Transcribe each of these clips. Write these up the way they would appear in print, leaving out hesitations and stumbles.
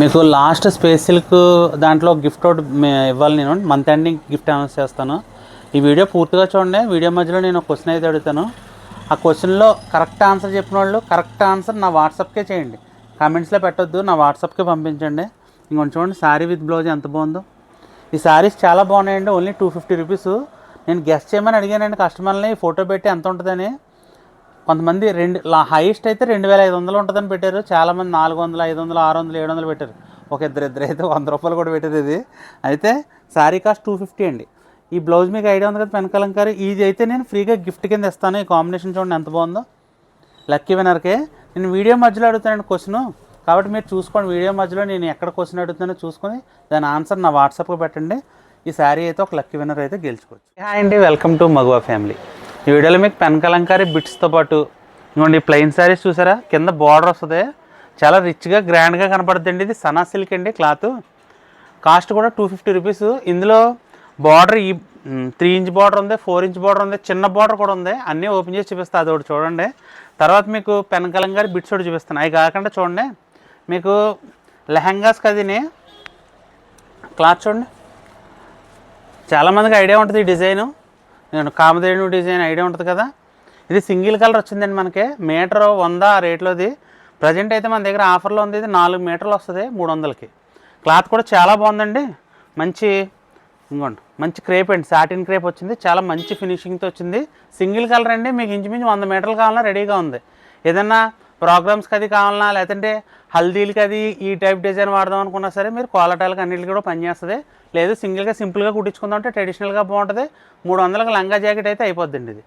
మీకు last space silk దాంట్లో gift ఒకటి ఇవ్వాలి. నేను మంత్ ఎండింగ్ గిఫ్ట్ అనౌన్స్ చేస్తాను. ఈ వీడియో పూర్తిగా చూడండి. వీడియో మధ్యలో నేను క్వశ్చన్ అయితే అడుగుతాను. ఆ క్వశ్చన్లో కరెక్ట్ ఆన్సర్ చెప్పిన వాళ్ళు కరెక్ట్ ఆన్సర్ నా వాట్సాప్కే చేయండి. కామెంట్స్లో పెట్టొద్దు, నా వాట్సాప్కే పంపించండి. ఇంకొంచెం చూడండి, శారీ విత్ బ్లౌజ్ ఎంత బాగుందో. ఈ శారీస్ చాలా బాగున్నాయండి. Only 250 rupees. నేను గెస్ట్ చేయమని అడిగానండి కస్టమర్ని, ఫోటో పెట్టి ఎంత ఉంటుందని. కొంతమంది హైయెస్ట్ అయితే 2500 ఉంటుందని పెట్టారు. చాలామంది 400, 500, 600, 700 పెట్టారు. ఒక ఇద్దరు అయితే 100 రూపాయలు కూడా పెట్టారు. ఇది అయితే శారీ కాస్ట్ 250 అండి. ఈ బ్లౌజ్ మీకు ఐడియా ఉంది కదా, పెన్ కలంకారీ. ఇది అయితే నేను ఫ్రీగా గిఫ్ట్ కింద ఇస్తాను. ఈ కాంబినేషన్ చూడండి ఎంత బాగుందో. లక్కీ వినర్కే నేను వీడియో మధ్యలో అడుగుతానండి క్వశ్చన్, కాబట్టి మీరు చూసుకోండి. వీడియో మధ్యలో నేను ఎక్కడ క్వశ్చన్ అడుగుతానో చూసుకొని దాని ఆన్సర్ నా వాట్సాప్కి పెట్టండి. ఈ శారీ అయితే ఒక లక్కీ విన్నర్ అయితే గెలుచుకోవచ్చు. హాయ్ అండి, వెల్కమ్ టు మగువా ఫ్యామిలీ. ఈ వీడియోలో మీకు పెన్ కలంకారీ బిట్స్తో పాటు ఇంకోండి ప్లెయిన్ శారీస్ చూసారా, కింద బార్డర్ వస్తుంది. చాలా రిచ్గా గ్రాండ్గా కనపడుతుందండి. ఇది సనా సిల్క్ అండి. క్లాత్ కాస్ట్ కూడా 250 రూపీస్. ఇందులో బార్డర్ ఈ 3 ఇంచ్ బార్డర్ ఉంది, 4 ఇంచ్ బార్డర్ ఉంది, చిన్న బార్డర్ కూడా ఉంది. అన్నీ ఓపెన్ చేసి చూపిస్తాను. అది ఒకటి చూడండి. తర్వాత మీకు పెన్ కలంకారీ బిట్స్ ఒకటి చూపిస్తాను. అవి కాకుండా చూడండి, మీకు లెహంగాస్ కదిని క్లాత్ చూడండి. చాలామందికి ఐడియా ఉంటుంది ఈ డిజైను. నేను కామధేను డిజైన్ ఐడియా ఉంటుంది కదా. ఇది సింగిల్ కలర్ వచ్చిందండి. మనకి మీటర్ 100 రేట్లోది. ప్రజెంట్ అయితే మన దగ్గర ఆఫర్లో ఉంది. ఇది 4 మీటర్లు వస్తుంది 300కి. క్లాత్ కూడా చాలా బాగుందండి. ఇంకోండి మంచి క్రేప్ అండి, సాటిన్ క్రేప్ వచ్చింది. చాలా మంచి ఫినిషింగ్తో వచ్చింది. సింగిల్ కలర్ అండి. మీకు ఇంచుమించు 100 మీటర్లు కావాలన్నా రెడీగా ఉంది. ఏదన్నా ప్రోగ్రామ్స్కి అది కావాలన్నా, లేదంటే హల్దీలకి అది ఈ టైప్ డిజైన్ వాడదాం అనుకున్నా సరే మీరు క్వాలిటీలకు అన్నింటికి కూడా పనిచేస్తుంది. లేదు సింగిల్గా సింపుల్గా కుట్టించుకుందాం అంటే ట్రెడిషనల్గా బాగుంటుంది. 300కి లంగా జాకెట్ అయితే అయిపోద్దండి. ఇది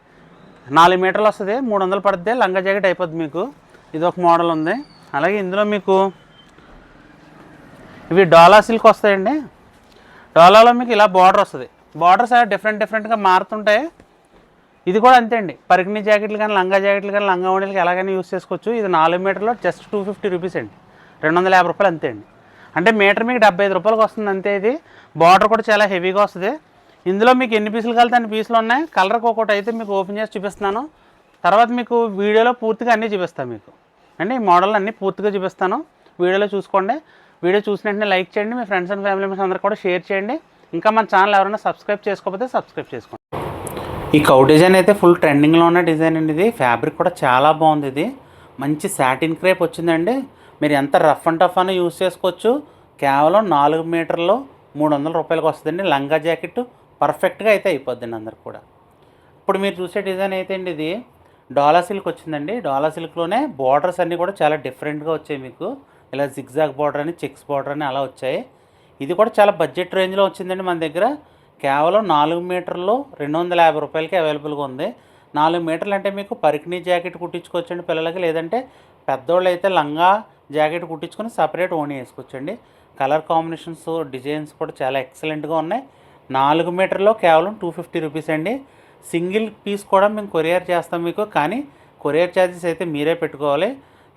4 మీటర్లు వస్తుంది, 300 పడుతుంది. లంగా జాకెట్ అయిపోద్ది మీకు. ఇది ఒక మోడల్ ఉంది. అలాగే ఇందులో మీకు ఇవి డోలా సిల్క్ వస్తాయండి. డోలాలో మీకు ఇలా బార్డర్ వస్తుంది. బార్డర్స్ డిఫరెంట్గా మారుతుంటాయి. ఇది కూడా అంతే అండి. పరికిణీ జాకెట్లు కానీ, లంగా జాకెట్లు కానీ, లంగా ఓణీలకి ఎలాగైనా యూస్ చేసుకోవచ్చు. ఇది 4 మీటర్లో జస్ట్ 250 రూపీస్ అండి. 250 రూపాయలు అంతే అండి. అంటే మీటర్ మీకు 75 రూపాయలకు వస్తుంది అంతే. ఇది బార్డర్ కూడా చాలా హెవీగా వస్తుంది. ఇందులో మీకు ఎన్ని పీసులు కలితే అన్ని పీసులు ఉన్నాయి. కలర్కి ఒకటి అయితే మీకు ఓపెన్ చేసి చూపిస్తున్నాను. తర్వాత మీకు వీడియోలో పూర్తిగా అన్నీ చూపిస్తాను మీకు అండి. ఈ మోడల్ అన్నీ పూర్తిగా చూపిస్తాను. వీడియోలో చూసుకోండి. వీడియో చూసిన వెంటనే లైక్ చేయండి. మీ ఫ్రెండ్స్ అండ్ ఫ్యామిలీ మెంబర్స్ అందరూ కూడా షేర్ చేయండి. ఇంకా మన ఛానల్ ఎవరైనా సబ్స్క్రైబ్ చేసుకోకపోతే సబ్స్క్రైబ్ చేసుకోండి. ఈ కౌ డిజైన్ అయితే ఫుల్ ట్రెండింగ్లో ఉన్న డిజైన్ అండి. ఇది ఫ్యాబ్రిక్ కూడా చాలా బాగుంది. ఇది మంచి సాటిన్ క్రేప్ వచ్చిందండి. మీరు ఎంత రఫ్ అండ్ టఫ్ అని యూస్ చేసుకోవచ్చు. కేవలం 4 మీటర్లో 300 రూపాయలకు వస్తుందండి. లంగా జాకెట్ పర్ఫెక్ట్గా అయితే అయిపోద్దండి అందరికి కూడా. ఇప్పుడు మీరు చూసే డిజైన్ అయితే అండి, ఇది డోలా సిల్క్ వచ్చిందండి. డోలా సిల్క్లోనే బార్డర్స్ అన్నీ కూడా చాలా డిఫరెంట్గా వచ్చాయి. మీకు ఇలా జిగ్జాగ్ బార్డర్ అని, చెక్స్ బార్డర్ అని అలా వచ్చాయి. ఇది కూడా చాలా బడ్జెట్ రేంజ్లో వచ్చిందండి. మన దగ్గర కేవలం 4 మీటర్లో 250 రూపాయలకి అవైలబుల్గా ఉంది. 4 మీటర్లు అంటే మీకు పరికిణీ జాకెట్ కుట్టించుకోవచ్చండి పిల్లలకి. లేదంటే పెద్దోళ్ళు అయితే లంగా జాకెట్ కుట్టించుకొని సపరేట్ ఓణీ వేసుకోవచ్చండి. కలర్ కాంబినేషన్స్, డిజైన్స్ కూడా చాలా ఎక్సలెంట్గా ఉన్నాయి. 4 మీటర్లో కేవలం 250 రూపీస్ అండి. సింగిల్ పీస్ కూడా మేము కొరియర్ చేస్తాం మీకు. కానీ కొరియర్ ఛార్జెస్ అయితే మీరే పెట్టుకోవాలి.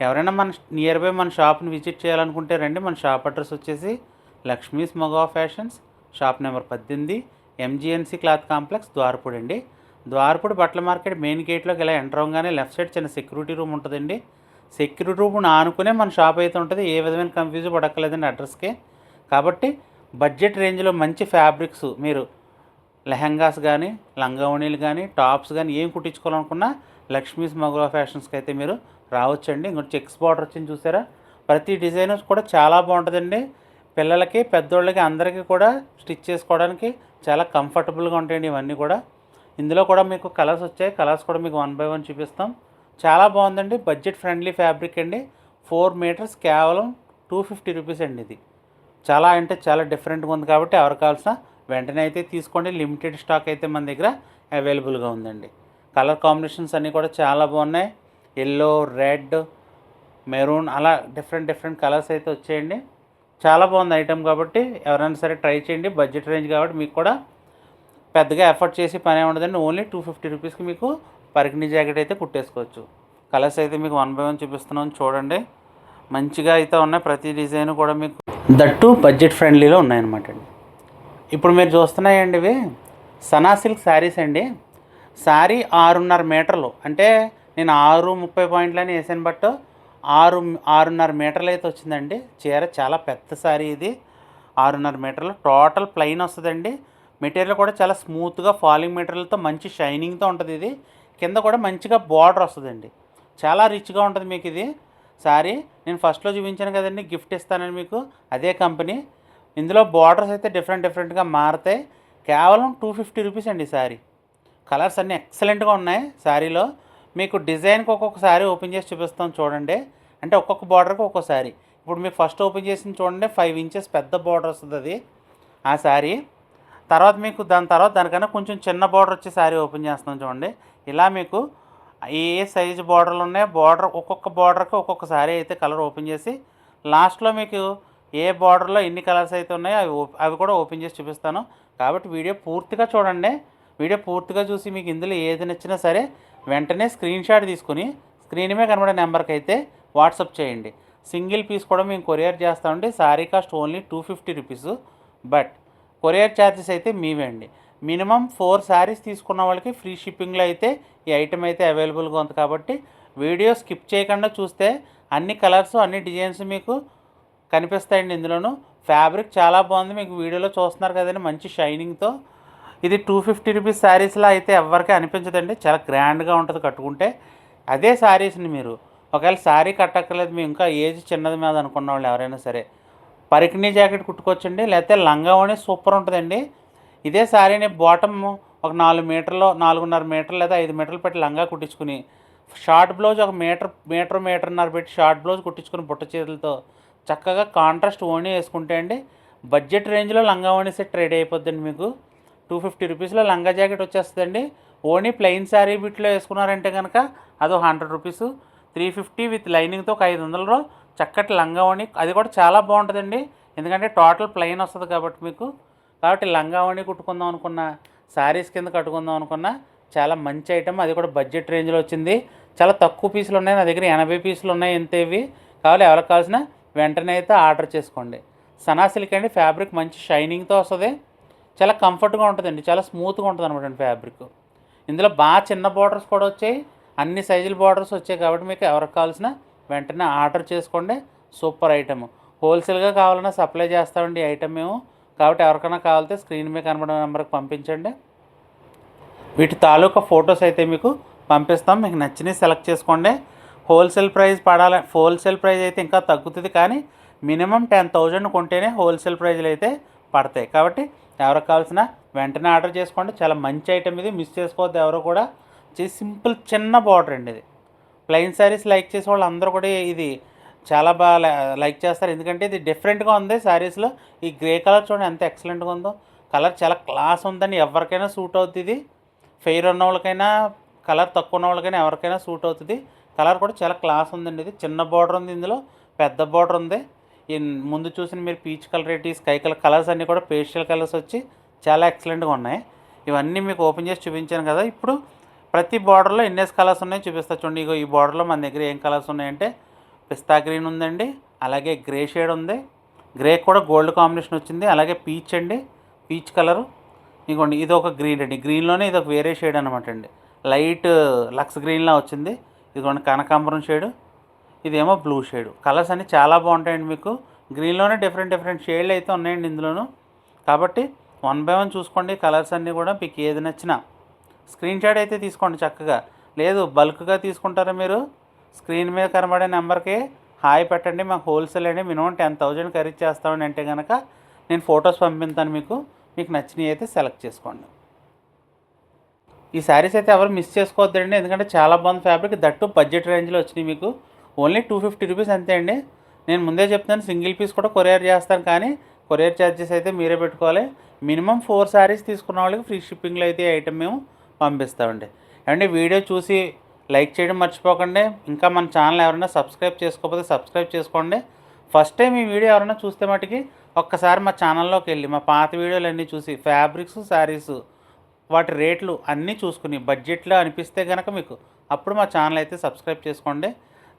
ఎవరైనా మన నియర్ బై మన షాప్ని విజిట్ చేయాలనుకుంటే రండి. మన షాప్ అడ్రస్ వచ్చేసి Lakshmi's Maguva fashions, shop number 18, MGNC cloth complex, Dwarapudi అండి. ద్వారపూడి బట్టల మార్కెట్ మెయిన్ గేట్లోకి ఇలా ఎంటర్ అవ్వగానే లెఫ్ట్ సైడ్ చిన్న సెక్యూరిటీ రూమ్ ఉంటుందండి. సెక్యూరిటీ రూమ్ ఆనుకునే మన షాప్ అయితే ఉంటుంది. ఏ విధమైన కన్ఫ్యూజ్ పడక్కర్లేదండి అడ్రస్కే. కాబట్టి బడ్జెట్ రేంజ్లో మంచి ఫ్యాబ్రిక్స్ మీరు లెహంగాస్ కానీ, లంగా ఓణీలు కానీ, టాప్స్ కానీ ఏం కుట్టించుకోవాలనుకున్నా లక్ష్మీస్ మగువా ఫ్యాషన్స్కి అయితే మీరు రావచ్చండి. ఇంకొక చెక్స్ బార్డర్ వచ్చింది చూసారా. ప్రతి డిజైన్ కూడా చాలా బాగుంటుందండి. పిల్లలకి, పెద్దోళ్ళకి అందరికీ కూడా స్టిచ్ చేసుకోవడానికి చాలా కంఫర్టబుల్గా ఉంటాయండి ఇవన్నీ కూడా. ఇందులో కూడా మీకు కలర్స్ వచ్చాయి. కలర్స్ కూడా మీకు 1 by 1 చూపిస్తాం. చాలా బాగుందండి. బడ్జెట్ ఫ్రెండ్లీ ఫ్యాబ్రిక్ అండి. 4 మీటర్స్ కేవలం 250 రూపీస్ అండి. ఇది చాలా అంటే చాలా డిఫరెంట్గా ఉంది. కాబట్టి ఎవరు కావాల్సిన వెంటనే అయితే తీసుకోండి. లిమిటెడ్ స్టాక్ అయితే మన దగ్గర అవైలబుల్గా ఉందండి. కలర్ కాంబినేషన్స్ అన్నీ కూడా చాలా బాగున్నాయి. ఎల్లో, రెడ్, మెరూన్ అలా డిఫరెంట్ కలర్స్ అయితే వచ్చాయండి. చాలా బాగుంది ఐటమ్. కాబట్టి ఎవరైనా సరే ట్రై చేయండి. బడ్జెట్ రేంజ్ కాబట్టి మీకు కూడా పెద్దగా ఎఫర్ట్ చేసి పని ఉండదండి. ఓన్లీ 250 రూపీస్కి మీకు పరికిణీ జాకెట్ అయితే కుట్టేసుకోవచ్చు. కలర్స్ అయితే మీకు 1 by 1 చూపిస్తున్నాను చూడండి. మంచిగా అయితే ఉన్నాయి. ప్రతి డిజైన్ కూడా మీకు దట్టు బడ్జెట్ ఫ్రెండ్లీలో ఉన్నాయన్నమాట అండి. ఇప్పుడు మీరు చూస్తున్నాయండి ఇవి సనా సిల్క్ శారీస్ అండి. శారీ 6.5 మీటర్లు అంటే నేను 6.30 పాయింట్లని వేసాను. బట్ 6.5 మీటర్లు అయితే వచ్చిందండి చీర. చాలా పెద్ద శారీ ఇది. 6.5 మీటర్లు టోటల్ ప్లెయిన్ వస్తుందండి. మెటీరియల్ కూడా చాలా స్మూత్గా ఫాలింగ్ మెటీరియల్తో మంచి షైనింగ్తో ఉంటుంది. ఇది కింద కూడా మంచిగా బార్డర్ వస్తుందండి. చాలా రిచ్గా ఉంటుంది మీకు ఇది శారీ. నేను ఫస్ట్లో చూపించాను కదండి గిఫ్ట్ ఇస్తానని మీకు, అదే కంపెనీ. ఇందులో బార్డర్స్ అయితే డిఫరెంట్గా మారుతాయి. కేవలం 250 రూపీస్ అండి శారీ. కలర్స్ అన్నీ ఎక్సలెంట్గా ఉన్నాయి శారీలో. మీకు డిజైన్కి ఒక్కొక్క శారీ ఓపెన్ చేసి చూపిస్తాం చూడండి. అంటే ఒక్కొక్క బార్డర్కి ఒక్కొక్క శారీ. ఇప్పుడు మీకు ఫస్ట్ ఓపెన్ చేసింది చూడండి, 5 ఇంచెస్ పెద్ద బార్డర్ వస్తుంది అది ఆ శారీ. తర్వాత మీకు దానికన్నా కొంచెం చిన్న బార్డర్ వచ్చే శారీ ఓపెన్ చేస్తున్నాం చూడండి. ఇలా మీకు ఏ సైజు బార్డర్లు ఉన్నాయో ఒక్కొక్క బార్డర్కి ఒక్కొక్క శారీ అయితే కలర్ ఓపెన్ చేసి లాస్ట్లో మీకు ఏ బార్డర్లో ఎన్ని కలర్స్ అయితే ఉన్నాయో అవి కూడా ఓపెన్ చేసి చూపిస్తాను. కాబట్టి వీడియో పూర్తిగా చూడండి. వీడియో పూర్తిగా చూసి మీకు ఇందులో ఏది నచ్చినా సరే వెంటనే స్క్రీన్ షాట్ తీసుకుని స్క్రీన్ మీద కనబడే నెంబర్కి అయితే వాట్సాప్ చేయండి. సింగిల్ పీస్ కూడా మేము కొరియర్ చేస్తామండి. Sari cost only 250 rupees. But courier charges అయితే మీవే అండి. మినిమం 4 శారీస్ తీసుకున్న వాళ్ళకి ఫ్రీ షిప్పింగ్లో అయితే ఈ ఐటెం అయితే అవైలబుల్గా ఉంది. కాబట్టి వీడియో స్కిప్ చేయకుండా చూస్తే అన్ని కలర్స్ అన్ని డిజైన్స్ మీకు కనిపిస్తాయండి. ఇందులోనూ ఫ్యాబ్రిక్ చాలా బాగుంది. మీకు వీడియోలో చూస్తున్నారు కదండి మంచి షైనింగ్తో. ఇది 250 రూపీస్ శారీస్లో అయితే ఎవరికి అనిపించదండి. చాలా గ్రాండ్గా ఉంటుంది కట్టుకుంటే. అదే శారీస్ని మీరు ఒకవేళ శారీ కట్టక్కర్లేదు, మీ ఇంకా ఏజ్ చిన్నది మీద అనుకున్న వాళ్ళు ఎవరైనా సరే పరికిణీ జాకెట్ కుట్టుకోవచ్చండి. లేకపోతే లంగావోణి సూపర్ ఉంటుందండి. ఇదే శారీని బాటమ్ ఒక 4 మీటర్లు 4.5 మీటర్లు లేదా 5 మీటర్లు పెట్టి లంగా కుట్టించుకుని షార్ట్ బ్లౌజ్ ఒక మీటర్న్నర పెట్టి షార్ట్ బ్లౌజ్ కుట్టించుకుని బుట్ట చేతులతో చక్కగా కాంట్రాస్ట్ ఓణి వేసుకుంటే అండి బడ్జెట్ రేంజ్లో లంగా ఓణి సెట్ రెడీ అయిపోద్దండి. మీకు 250 రూపీస్లో లంగా జాకెట్ వచ్చేస్తుందండి. ఓణి ప్లెయిన్ శారీ బిట్లో వేసుకున్నారంటే కనుక అదో 100 రూపీస్. 350 విత్ లైనింగ్తో ఒక 500లో చక్కటి లంగా ఓణి. అది కూడా చాలా బాగుంటుందండి. ఎందుకంటే టోటల్ ప్లెయిన్ వస్తుంది కాబట్టి మీకు. కాబట్టి లంగా ఓణి కుట్టుకుందాం అనుకున్న, శారీస్ కింద కట్టుకుందాం అనుకున్న చాలా మంచి ఐటమ్. అది కూడా బడ్జెట్ రేంజ్లో వచ్చింది. చాలా తక్కువ పీసులు ఉన్నాయి నా దగ్గర, 80 పీసులు ఉన్నాయి. ఇవి కావాలి. ఎవరికి కావాల్సిన వెంటనే అయితే ఆర్డర్ చేసుకోండి. సనా సిల్క్ అండి. ఫ్యాబ్రిక్ మంచి షైనింగ్తో వస్తుంది. చాలా కంఫర్ట్గా ఉంటుందండి. చాలా స్మూత్గా ఉంటుంది అనమాట ఫ్యాబ్రిక్. ఇందులో బాగా చిన్న బార్డర్స్ కూడా వచ్చాయి. అన్ని సైజుల బార్డర్స్ వచ్చాయి. కాబట్టి మీకు ఎవరికి కావాల్సిన వెంటనే ఆర్డర్ చేసుకోండి. Super item. హోల్సేల్గా కావాలన్నా సప్లై చేస్తామండి ఈ ఐటమ్ మేము. కాబట్టి ఎవరికైనా కావాలితే స్క్రీన్ మీద కనబడే నెంబర్కి పంపించండి. వీటి తాలూకా ఫొటోస్ అయితే మీకు పంపిస్తాం. మీకు నచ్చినవి సెలెక్ట్ చేసుకోండి. హోల్సేల్ ప్రైస్ అయితే ఇంకా తగ్గుతుంది. కానీ మినిమం 10,000 కొంటేనే హోల్సేల్ ప్రైజ్లు అయితే పడతాయి. కాబట్టి ఎవరికి కావాల్సిన వెంటనే ఆర్డర్ చేసుకోండి. చాలా మంచి ఐటమ్ ఇది, మిస్ చేసుకోవద్దు ఎవరు కూడా. సింపుల్ చిన్న బార్డర్ అండి ఇది. ప్లెయిన్ శారీస్ లైక్ చేసే వాళ్ళు అందరూ కూడా ఇది చాలా బాగా లైక్ చేస్తారు. ఎందుకంటే ఇది డిఫరెంట్గా ఉంది శారీస్లో. ఈ గ్రే కలర్ చూడండి ఎంత ఎక్సలెంట్గా ఉందో. కలర్ చాలా క్లాస్ ఉందని ఎవరికైనా సూట్ అవుతుంది. ఇది ఫెయిర్ ఉన్న వాళ్ళకైనా, కలర్ తక్కువ ఉన్న వాళ్ళకైనా ఎవరికైనా సూట్ అవుతుంది. కలర్ కూడా చాలా క్లాస్ ఉందండి. ఇది చిన్న బార్డర్ ఉంది, ఇందులో పెద్ద బార్డర్ ఉంది. ఈ ముందు చూసిన మీరు పీచ్ కలర్ ఏంటి, స్కై కలర్ కలర్స్ అన్నీ కూడా పేస్టల్ కలర్స్ వచ్చి చాలా ఎక్సలెంట్గా ఉన్నాయి. ఇవన్నీ మీకు ఓపెన్ చేసి చూపించాను కదా. ఇప్పుడు ప్రతి బార్డర్లో ఎన్నేసి కలర్స్ ఉన్నాయో చూపిస్తా చూడండి. ఇగో ఈ బార్డర్లో మన దగ్గర ఏం కలర్స్ ఉన్నాయంటే పిస్తా గ్రీన్ ఉందండి, అలాగే గ్రే షేడ్ ఉంది, గ్రే కూడా గోల్డ్ కాంబినేషన్ వచ్చింది, అలాగే పీచ్ అండి, పీచ్ కలరు. ఇదిగోండి ఇది ఒక గ్రీన్ అండి. గ్రీన్లోనే ఇది ఒక వేరే షేడ్ అనమాట అండి. లైట్ లక్స్ గ్రీన్లా వచ్చింది. ఇదిగోండి కనకాంబరం షేడు, ఇదేమో బ్లూ షేడు. కలర్స్ అన్నీ చాలా బాగుంటాయండి. మీకు గ్రీన్లోనే డిఫరెంట్ షేడ్లు అయితే ఉన్నాయండి ఇందులోను. కాబట్టి 1 బై 1 చూసుకోండి. కలర్స్ అన్నీ కూడా మీకు ఏది నచ్చినా స్క్రీన్ షాట్ అయితే తీసుకోండి చక్కగా. లేదు బల్క్గా తీసుకుంటారా మీరు, స్క్రీన్ మీద కనబడే నెంబర్కి హాయ్ పెట్టండి. మాకు హోల్సేల్ అండి, మినిమం 10,000 ఖరీదు చేస్తామని అంటే కనుక నేను ఫొటోస్ పంపిస్తాను మీకు. మీకు నచ్చినవి అయితే సెలెక్ట్ చేసుకోండి. ఈ శారీస్ అయితే ఎవరు మిస్ చేసుకోవద్దండి. ఎందుకంటే చాలా బాగుంది ఫ్యాబ్రిక్. దట్టు బడ్జెట్ రేంజ్లో వచ్చినాయి. మీకు ఓన్లీ 250 రూపీస్ అంతే అండి. నేను ముందే చెప్తాను సింగిల్ పీస్ కూడా కొరియర్ చేస్తాను. కానీ కొరియర్ ఛార్జెస్ అయితే మీరే పెట్టుకోవాలి. మినిమం 4 శారీస్ తీసుకున్న వాళ్ళకి ఫ్రీ షిప్పింగ్లో అయితే ఈ ఐటమ్ మేము పంపిస్తామండి. అండి వీడియో చూసి లైక్ చేయడం మర్చిపోకండి. ఇంకా మన ఛానల్ ఎవరైనా సబ్స్క్రైబ్ చేసుకోకపోతే సబ్స్క్రైబ్ చేసుకోండి. ఫస్ట్ టైం ఈ వీడియో ఎవరైనా చూస్తే మటుకి ఒక్కసారి మా ఛానల్లోకి వెళ్ళి మా పాత వీడియోలు అన్నీ చూసి ఫ్యాబ్రిక్స్, శారీస్ వాటి రేట్లు అన్నీ చూసుకుని బడ్జెట్లో అనిపిస్తే కనుక మీకు అప్పుడు మా ఛానల్ అయితే సబ్స్క్రైబ్ చేసుకోండి.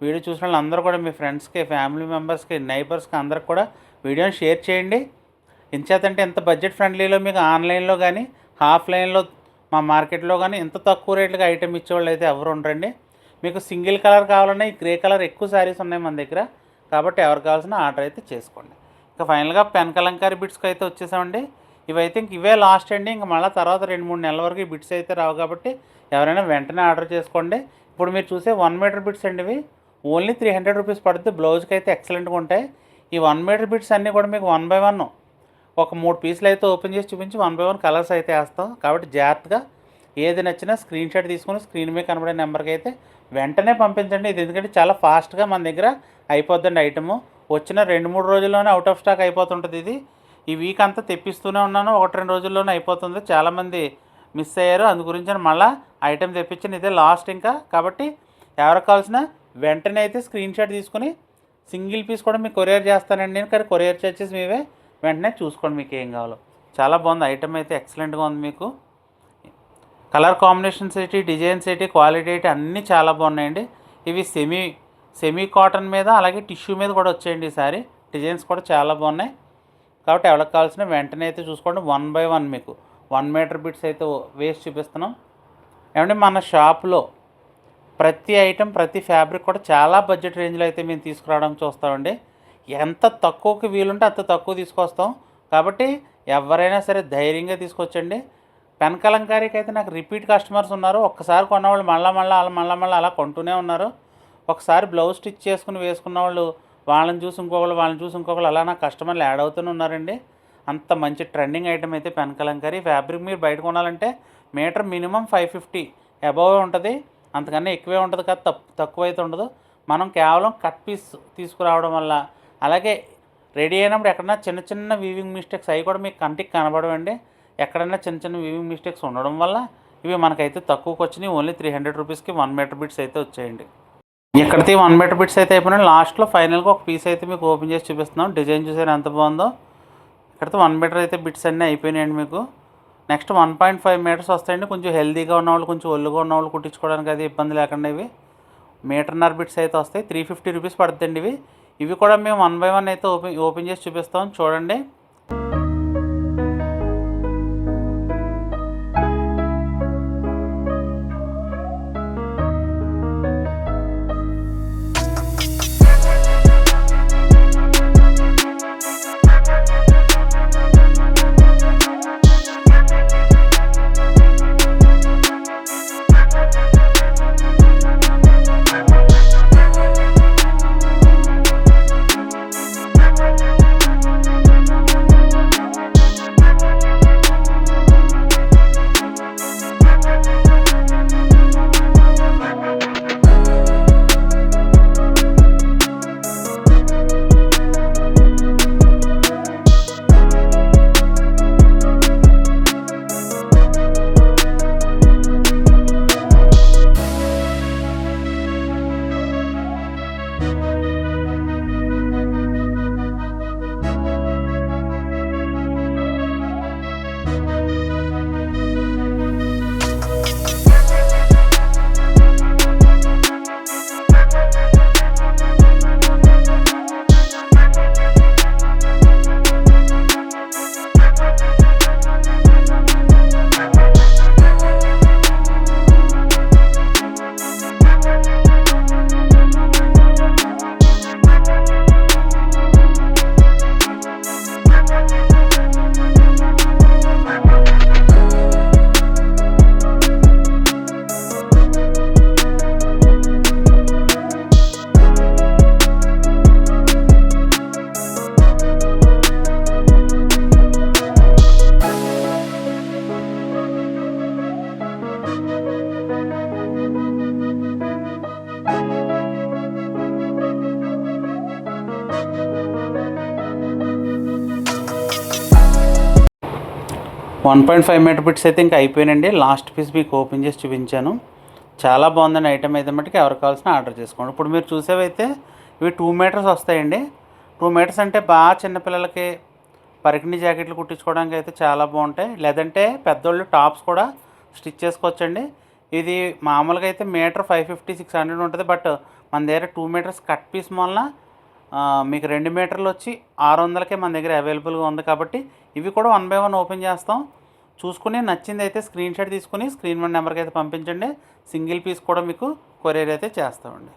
వీడియో చూసిన వాళ్ళు అందరూ కూడా మీ ఫ్రెండ్స్కి, ఫ్యామిలీ మెంబర్స్కి, నైబర్స్కి అందరికి కూడా వీడియోని షేర్ చేయండి. ఎంచేతంటే ఎంత బడ్జెట్ ఫ్రెండ్లీలో మీకు ఆన్లైన్లో కానీ ఆఫ్లైన్లో మా మార్కెట్లో కానీ ఎంత తక్కువ రేట్లుగా ఐటెం ఇచ్చేవాళ్ళు అయితే ఎవరు ఉండరండి. మీకు సింగిల్ కలర్ కావాలన్నా ఈ గ్రే కలర్ ఎక్కువ శారీస్ ఉన్నాయి మన దగ్గర, కాబట్టి ఎవరు కావాల్సిన ఆర్డర్ అయితే చేసుకోండి. ఇంకా ఫైనల్గా పెన్ కలంకారీ బిట్స్కి అయితే వచ్చేసామండి. ఇవైతే ఇంక ఇవే లాస్ట్ అండి. ఇంకా మళ్ళీ తర్వాత 2-3 నెలల వరకు ఈ బిట్స్ అయితే రావు, కాబట్టి ఎవరైనా వెంటనే ఆర్డర్ చేసుకోండి. ఇప్పుడు మీరు చూసే 1 మీటర్ బిట్స్ అండి, ఇవి ఓన్లీ 300 రూపీస్ పడుతుంది. బ్లౌజ్కి అయితే ఎక్సలెంట్గా ఉంటాయి. ఈ 1 మీటర్ బిట్స్ అన్నీ కూడా మీకు 1 బై 1 ఒక 3 పీసులు అయితే ఓపెన్ చేసి చూపించి 1 బై 1 కలర్స్ అయితే వేస్తాం. కాబట్టి జాగ్రత్తగా ఏది నచ్చినా స్క్రీన్ షాట్ తీసుకుని స్క్రీన్ మీద కనబడే నెంబర్కి అయితే వెంటనే పంపించండి. ఇది ఎందుకంటే చాలా ఫాస్ట్గా మన దగ్గర అయిపోద్దండి ఐటము. వచ్చిన 2-3 రోజుల్లోనే అవుట్ ఆఫ్ స్టాక్ అయిపోతుంటుంది. ఇది ఈ వీక్ అంతా తెప్పిస్తూనే ఉన్నాను, 1-2 రోజుల్లోనే అయిపోతుంది. చాలామంది మిస్ అయ్యారు, అందు గురించి మళ్ళీ ఐటెం తెప్పించాను. ఇదే లాస్ట్ ఇంకా, కాబట్టి ఎవరికి కావాల్సిన వెంటనే అయితే స్క్రీన్ షాట్ తీసుకుని సింగిల్ పీస్ కూడా మీకు కొరియర్ చేస్తానండి నేను, కానీ కొరియర్ చార్జెస్ మీవే, వెంటనే చూసుకోండి మీకు ఏం కావాలో. చాలా బాగుంది ఐటమ్ అయితే, ఎక్సలెంట్గా ఉంది. మీకు కలర్ కాంబినేషన్స్ ఏంటి, డిజైన్స్ ఏంటి, క్వాలిటీ ఏంటి అన్నీ చాలా బాగున్నాయండి. ఇవి సెమీ కాటన్ మీద అలాగే టిష్యూ మీద కూడా వచ్చాయండి ఈసారి. డిజైన్స్ కూడా చాలా బాగున్నాయి, కాబట్టి ఎవరికి కావాల్సిన వెంటనే అయితే చూసుకోండి. 1 బై 1 మీకు 1 మీటర్ బిట్స్ అయితే వేసి చూపిస్తున్నాం. ఏమంటే మన షాప్లో ప్రతి ఐటెం ప్రతి ఫ్యాబ్రిక్ కూడా చాలా బడ్జెట్ రేంజ్లో అయితే మేము తీసుకురావడం చూస్తామండి. ఎంత తక్కువకి వీలుంటే అంత తక్కువ తీసుకొస్తాం, కాబట్టి ఎవరైనా సరే ధైర్యంగా తీసుకొచ్చండి. పెన్ కలంకారీకి అయితే నాకు రిపీట్ కస్టమర్స్ ఉన్నారు. ఒక్కసారి కొన్నవాళ్ళు మళ్ళీ అలా కొంటూనే ఉన్నారు. ఒకసారి బ్లౌజ్ స్టిచ్ చేసుకుని వేసుకున్న వాళ్ళు వాళ్ళని చూసి ఇంకొకళ్ళు అలా నాకు కస్టమర్లు యాడ్ అవుతూనే ఉన్నారండి. అంత మంచి ట్రెండింగ్ ఐటమ్ అయితే పెన్ కలంకారీ. ఫ్యాబ్రిక్ మీరు బయట కొనాలంటే మీటర్ మినిమం 550 అబవ్ ఉంటుంది, అంతకన్నా ఎక్కువే ఉంటుంది కదా, తక్కువ అయితే ఉండదు. మనం కేవలం కట్ పీస్ తీసుకురావడం వల్ల, అలాగే రెడీ అయినప్పుడు ఎక్కడన్నా చిన్న వీవింగ్ మిస్టేక్స్ అవి కూడా మీకు కంటికి కనబడవండి. ఎక్కడైనా చిన్న వీవింగ్ మిస్టేక్స్ ఉండడం వల్ల ఇవి మనకైతే తక్కువకి వచ్చినాయి. ఓన్లీ 300 రూపీస్కి 1 మీటర్ బిట్స్ అయితే వచ్చాయండి. ఇక్కడికి 1 మీటర్ బిట్స్ అయితే అయిపోయినాయి. లాస్ట్లో ఫైనల్గా ఒక పీస్ అయితే మీకు ఓపెన్ చేసి చూపిస్తున్నాం. డిజైన్ చూసారు ఎంత బాగుందో. ఇక్కడితో 1 మీటర్ అయితే బిట్స్ అన్నీ అయిపోయినాయండి మీకు. నెక్స్ట్ 1.5 మీటర్స్ వస్తాయండి. కొంచెం హెల్తీగా ఉన్నవాళ్ళు, కొంచెం ఒళ్ళుగా ఉన్నవాళ్ళు కుట్టించుకోవడానికి అది ఇబ్బంది లేకుండా ఇవి 1.5 మీటర్ బిట్స్ అయితే వస్తాయి. 350 రూపీస్ పడుతుందండి ఇవి కూడా మేము 1 బై 1 అయితే ఓపెన్ చేసి చూపిస్తాం చూడండి. వన్ 1.5 మీటర్ బిట్స్ అయితే ఇంకా అయిపోయినండి. లాస్ట్ పీస్ మీకు ఓపెన్ చేసి చూపించాను. చాలా బాగుందండి ఐటమ్ అయితే మట్టుకు ఎవరికి కావాల్సిన ఆర్డర్ చేసుకోండి. ఇప్పుడు మీరు చూసేవైతే ఇవి 2 మీటర్స్ వస్తాయండి. 2 మీటర్స్ అంటే బాగా చిన్నపిల్లలకి పరికిణీ జాకెట్లు కుట్టించుకోవడానికి అయితే చాలా బాగుంటాయి. లేదంటే పెద్దోళ్ళు టాప్స్ కూడా స్టిచ్ చేసుకోవచ్చండి. ఇది మామూలుగా అయితే మీటర్ 550-600 ఉంటుంది. బట్ మన దగ్గర 2 మీటర్స్ కట్ పీస్ వలన మీకు 2 మీటర్లు వచ్చి 600కే మన దగ్గర అవైలబుల్గా ఉంది. కాబట్టి ఇవి కూడా 1 బై 1 ఓపెన్ చేస్తాం. చూసుకుని నచ్చింది అయితే స్క్రీన్ షాట్ తీసుకుని స్క్రీన్ మీద నెంబర్కి అయితే పంపించండి. సింగిల్ పీస్ కూడా మీకు కొరియర్ అయితే చేస్తామండి.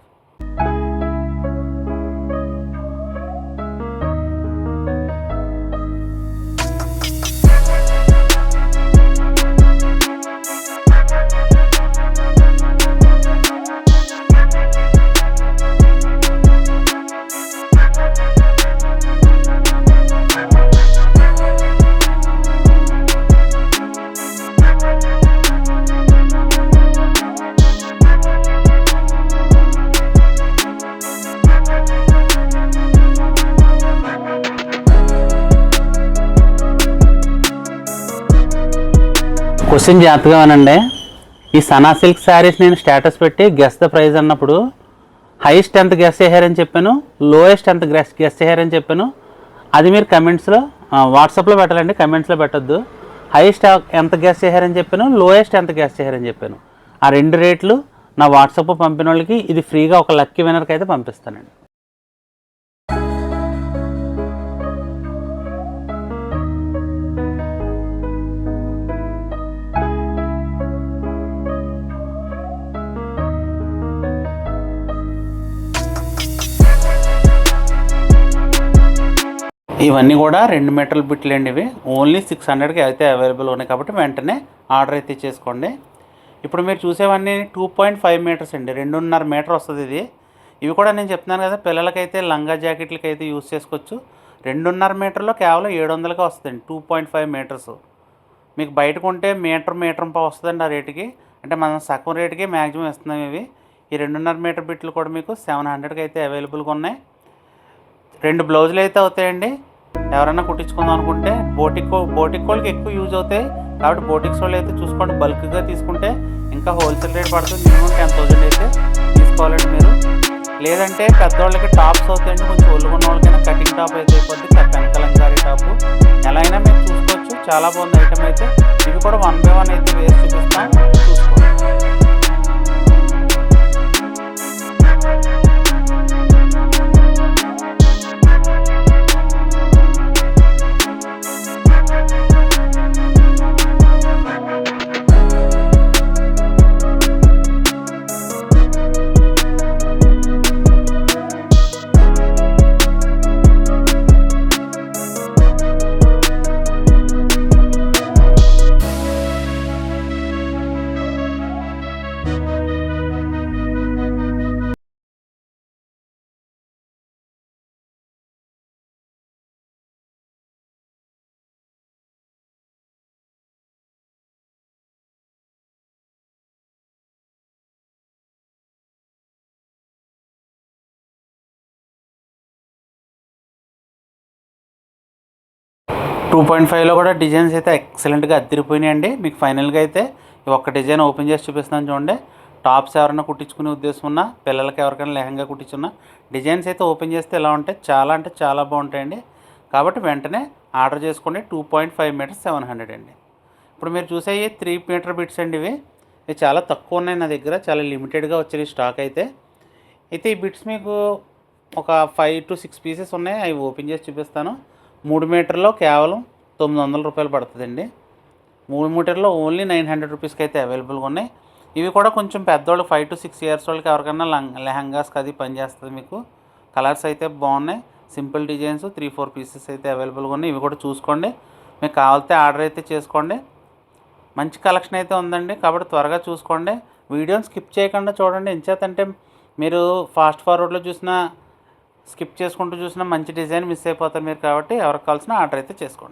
క్వశ్చన్ జాగ్రత్తగా వినండి. ఈ సనా సిల్క్ శారీస్ నేను స్టేటస్ పెట్టి గెస్ ద ప్రైస్ అన్నప్పుడు హైయెస్ట్ ఎంత గెస్ చేశారని చెప్పాను, లోయెస్ట్ ఎంత గెస్ చేశారని చెప్పాను. అది మీరు కమెంట్స్లో వాట్సాప్లో పెట్టాలండి, కమెంట్స్లో పెట్టద్దు. హైయెస్ట్ ఎంత గెస్ చేశారని చెప్పాను, లోయెస్ట్ ఎంత గెస్ చేశారని చెప్పాను. ఆ 2 రేట్లు నా వాట్సాప్ పంపిన వాళ్ళకి ఇది ఫ్రీగా ఒక లక్కీ విన్నర్కి అయితే పంపిస్తానండి. ఇవన్నీ కూడా 2 మీటర్ల బిట్లు అండి. ఇవి ఓన్లీ 600కి అయితే అవైలబుల్ ఉన్నాయి కాబట్టి వెంటనే ఆర్డర్ అయితే చేసుకోండి. ఇప్పుడు మీరు చూసేవన్నీ 2.5 మీటర్స్ అండి, 2.5 మీటర్ వస్తుంది ఇది. ఇవి కూడా నేను చెప్తున్నాను కదా, పిల్లలకైతే లంగా జాకెట్లకి అయితే యూస్ చేసుకోవచ్చు. 2.5 మీటర్లో కేవలం 700కే వస్తుందండి. 2.5 మీటర్స్ మీకు బయట కొంటే మీటర్ వస్తుందండి ఆ రేటుకి. అంటే మనం సగం రేటుకే మ్యాక్సిమం ఇస్తున్నాం ఇవి. ఈ 2.5 మీటర్ బిట్లు కూడా మీకు 700కి అయితే అవైలబుల్గా ఉన్నాయి. 2 బ్లౌజులు అయితే అవుతాయండి. ఎవరైనా కుట్టించుకుందాం అనుకుంటే బోటిక్ వాళ్ళకి ఎక్కువ యూజ్ అవుతాయి కాబట్టి బోటిక్స్ వాళ్ళు అయితే చూసుకోండి. బల్క్గా తీసుకుంటే ఇంకా హోల్సేల్ రేట్ పడుతుంది. మినిమం 10,000 అయితే తీసుకోవాలండి మీరు. లేదంటే పెద్దవాళ్ళకి టాప్స్ అవుతాయండి, కొంచెం ఒళ్ళుకున్న వాళ్ళకైనా కటింగ్ టాప్ అయితే అయిపోద్ది. కలంకారీ టాపు ఎలా అయినా మీరు చూసుకోవచ్చు. చాలా బాగుంది ఐటమ్ అయితే. ఇవి కూడా 1 by 1 అయితే వేసి చూపిస్తాం, చూసుకోండి. టూ 2.5లో కూడా డిజైన్స్ అయితే ఎక్సలెంట్గా అద్దరిపోయినాయండి. మీకు ఫైనల్గా అయితే ఒక్క డిజైన్ ఓపెన్ చేసి చూపిస్తున్నాను చూడండి. టాప్స్ ఎవరైనా కుట్టించుకునే ఉద్దేశం ఉన్నా, పిల్లలకి ఎవరికైనా లెహంగా కుట్టించున్నా డిజైన్స్ అయితే ఓపెన్ చేస్తే ఎలా ఉంటాయి, చాలా అంటే చాలా బాగుంటాయండి. కాబట్టి వెంటనే ఆర్డర్ చేసుకోండి. 2.5 మీటర్స్ 700 అండి. ఇప్పుడు మీరు చూసే 3 మీటర్ బిట్స్ అండి. ఇవి చాలా తక్కువ ఉన్నాయి నా దగ్గర, చాలా లిమిటెడ్గా వచ్చే స్టాక్ అయితే. ఈ బిట్స్ మీకు ఒక 5 to 6 పీసెస్ ఉన్నాయి. అవి ఓపెన్ చేసి చూపిస్తాను. 3 మీటర్లో కేవలం 900 రూపాయలు పడుతుందండి. 3 మీటర్లో ఓన్లీ 900 రూపీస్కి అయితే అవైలబుల్గా ఉన్నాయి. ఇవి కూడా కొంచెం పెద్దవాళ్ళు 5 to 6 ఇయర్స్ వాళ్ళకి ఎవరికైనా లెహంగాస్కి అది పనిచేస్తుంది. మీకు కలర్స్ అయితే బాగున్నాయి. సింపుల్ డిజైన్స్ 3-4 పీసెస్ అయితే అవైలబుల్గా ఉన్నాయి. ఇవి కూడా చూసుకోండి. మీకు కావాలితే ఆర్డర్ అయితే చేసుకోండి. మంచి కలెక్షన్ అయితే ఉందండి కాబట్టి త్వరగా చూసుకోండి. వీడియోని స్కిప్ చేయకుండా చూడండి. ఎంచేతంటే మీరు ఫాస్ట్ ఫార్వర్డ్లో చూసినా స్కిప్ చేసుకుంటూ చూసినా మంచి డిజైన్ మిస్ అయిపోతారు మీరు. కాబట్టి ఎవరికి కావాల్సిన ఆర్డర్ అయితే చేసుకోండి.